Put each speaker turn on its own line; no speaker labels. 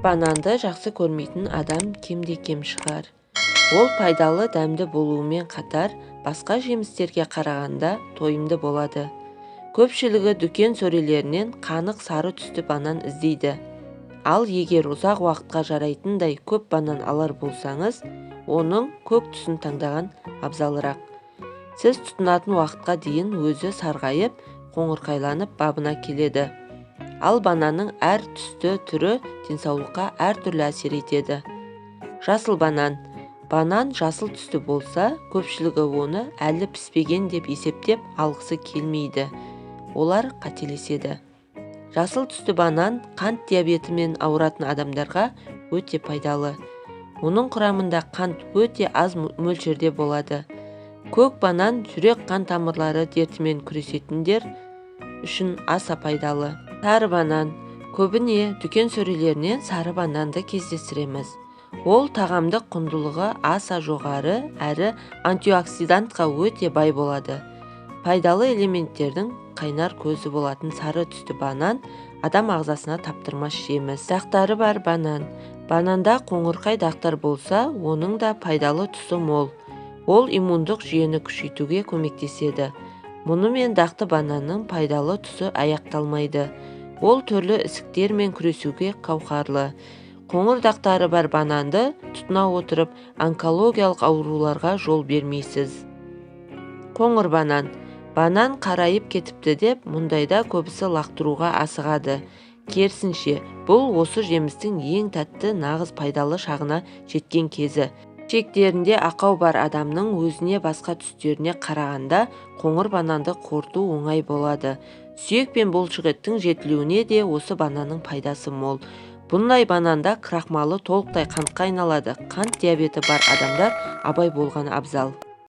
Бананды жақсы көрмейтін адам кемде-кем шығар. Ол пайдалы дәмді болуымен қатар, басқа жемістерге қарағанда тойымды болады. Көпшілігі дүкен сөрелерінен қанық сары түсті банан іздейді. Ал егер ұзақ уақытқа жарайтындай көп банан алар болсаңыз, оның көк түсін таңдаған абзалырақ. Сіз тұтынатын уақытқа дейін өзі сарғайып, қоңырқайланып бабына келеді. Ал бананның әр түсті түрі денсаулыққа әртүрлі әсер етеді. Жасыл банан. Банан жасыл түсті болса, көпшілігі оны әлі піспеген деп есептеп алғысы келмейді. Олар қателеседі. Жасыл түсті банан қант диабетімен ауыратын адамдарға өте пайдалы. Оның құрамында қант өте аз мөлшерде болады. Көк банан жүрек қан тамырлары дертімен күресетіндер үшін аса пайдалы. Сары банан. Көбіне дүкен сөрелерінен сары бананды кездестіреміз. Ол тағамдық құндылығы аса жоғары әрі антиоксидантқа өте бай болады. Пайдалы элементтердің қайнар көзі болатын сары түсті банан адам ағзасына таптырмас жеміс. Дақтары бар банан. Бананда қоңырқай дақтар болса, оның да пайдалы тұсы мол. Ол иммундық жүйені күшейтуге көмектеседі. Мұнымен дақты бананның пайдалы тұсы аяқталмайды. Ол түрлі ісіктермен күресуге қауқарлы. Қоңыр дақтары бар бананды тұтына отырып, онкологиялық ауруларға жол бермейсіз. Қоңыр банан. Банан қарайып кетіпті деп, мұндайда көбісі лақтыруға асығады. Керісінше, бұл осы жемістің ең тәтті нағыз пайдалы шағына жеткен кезі. Шектерінде ақау бар адамның өзіне басқа түстеріне қарағанда қоңыр бананды қорыту оңай болады. Сүйек пен бұлшықеттің жетілуіне де осы бананның пайдасы мол. Бұндай бананда крахмалы толықтай қантқа айналады. Қант диабеті бар адамдар абай болған абзал.